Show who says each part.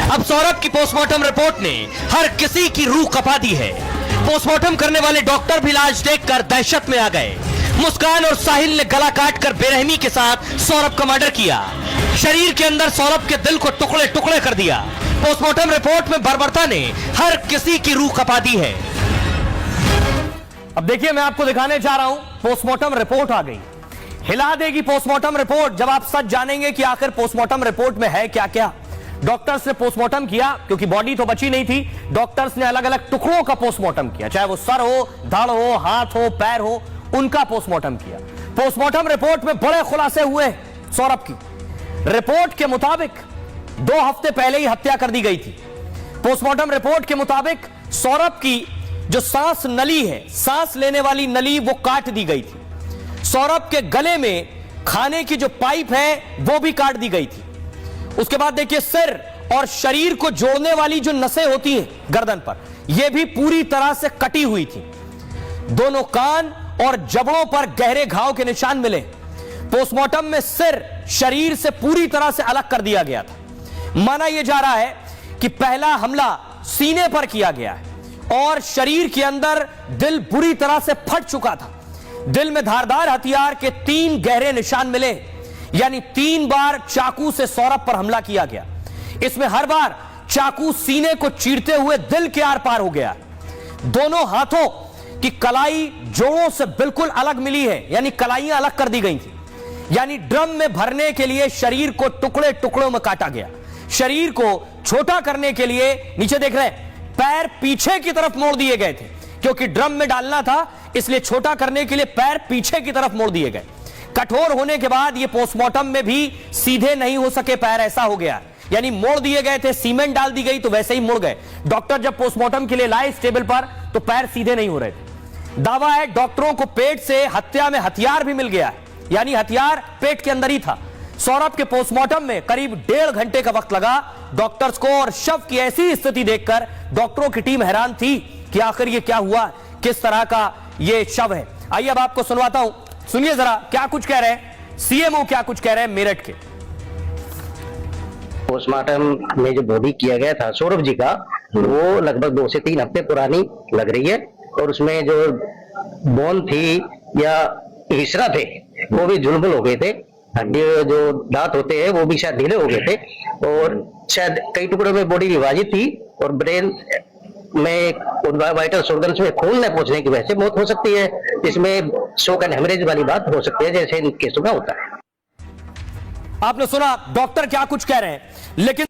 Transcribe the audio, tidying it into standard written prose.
Speaker 1: अब सौरभ की postmortem report ने हर किसी की रूह कपा दी है। पोस्टमार्टम करने वाले डॉक्टर भी इलाज देखकर दहशत में आ गए। मुस्कान और साहिल ने गला काटकर बेरहमी के साथ सौरभ का मर्डर किया। शरीर के अंदर सौरभ के दिल को टुकड़े टुकड़े कर दिया। पोस्टमार्टम रिपोर्ट में बर्बरता ने हर किसी की रूह कपा दी है। अब देखिए, मैं आपको दिखाने जा रहा हूं, पोस्टमार्टम रिपोर्ट आ गई। हिला देगी पोस्टमार्टम रिपोर्ट जब आप सच जानेंगे कि आखिर पोस्टमार्टम रिपोर्ट में है क्या क्या। डॉक्टर्स ने पोस्टमार्टम किया, क्योंकि बॉडी तो बची नहीं थी। डॉक्टर्स ने अलग अलग टुकड़ों का पोस्टमार्टम किया, चाहे वो सर हो, धड़ हो, हाथ हो, पैर हो, उनका पोस्टमार्टम किया। पोस्टमार्टम रिपोर्ट में बड़े खुलासे हुए। सौरभ की रिपोर्ट के मुताबिक 2 हफ्ते पहले ही हत्या कर दी गई थी। पोस्टमार्टम रिपोर्ट के मुताबिक सौरभ की जो सांस नली है, सांस लेने वाली नली, वो काट दी गई थी। सौरभ के गले में खाने की जो पाइप है वो भी काट दी गई थी। उसके बाद देखिए, सिर और शरीर को जोड़ने वाली जो नसें होती हैं गर्दन पर, यह भी पूरी तरह से कटी हुई थी। दोनों कान और जबड़ों पर गहरे घाव के निशान मिले। पोस्टमार्टम में सिर शरीर से पूरी तरह से अलग कर दिया गया था। माना यह जा रहा है कि पहला हमला सीने पर किया गया है और शरीर के अंदर दिल बुरी तरह से फट चुका था। दिल में धारदार हथियार के 3 गहरे निशान मिले, यानी 3 बार चाकू से सौरभ पर हमला किया गया। इसमें हर बार चाकू सीने को चीरते हुए दिल के आर पार हो गया। दोनों हाथों की कलाई जोड़ों से बिल्कुल अलग मिली है, यानी कलाइयां अलग कर दी गई थी। यानी ड्रम में भरने के लिए शरीर को टुकड़े टुकड़ों में काटा गया। शरीर को छोटा करने के लिए, नीचे देख रहे हैं, पैर पीछे की तरफ मोड़ दिए गए थे, क्योंकि ड्रम में डालना था, इसलिए छोटा करने के लिए पैर पीछे की तरफ मोड़ दिए गए। कठोर होने के बाद ये पोस्टमार्टम में भी सीधे नहीं हो सके पैर, ऐसा हो गया। यानी मोड़ दिए गए थे, सीमेंट डाल दी गई तो वैसे ही मुड़ गए। डॉक्टर जब पोस्टमार्टम के लिए लाए इस टेबल पर तो पैर सीधे नहीं हो रहे थे। दावा है डॉक्टरों को पेट से हत्या में हथियार भी मिल गया है, यानी हथियार पेट के अंदर ही था। सौरभ के पोस्टमार्टम में करीब 1.5 घंटे का वक्त लगा डॉक्टर्स को, और शव की ऐसी स्थिति देखकर डॉक्टरों की टीम हैरान थी कि आखिर ये क्या हुआ, किस तरह का ये शव है। आइए अब आपको सुनवाता हूं, सुनिए जरा क्या कुछ कह रहे हैं सीएमओ, क्या कुछ कह रहे हैं मेरठ के।
Speaker 2: पोस्टमार्टम में जो बॉडी किया गया था सौरभ जी का, वो लगभग 2 से 3 हफ्ते पुरानी लग रही है, और उसमें जो बोन थी या हिस्सा थे वो भी झुलमुल हो गए थे। हड्डी जो दांत होते हैं वो भी शायद ढीले हो गए थे, और शायद कई टुकड़ों में बॉडी विभाजित थी, और ब्रेन में वाइटल ऑर्गन्स में खून न पहुंचने की वजह से मौत हो सकती है। इसमें शॉक एंड हेमरेज वाली बात हो सकती है, जैसे इन केसों में होता है।
Speaker 1: आपने सुना डॉक्टर क्या कुछ कह रहे हैं, लेकिन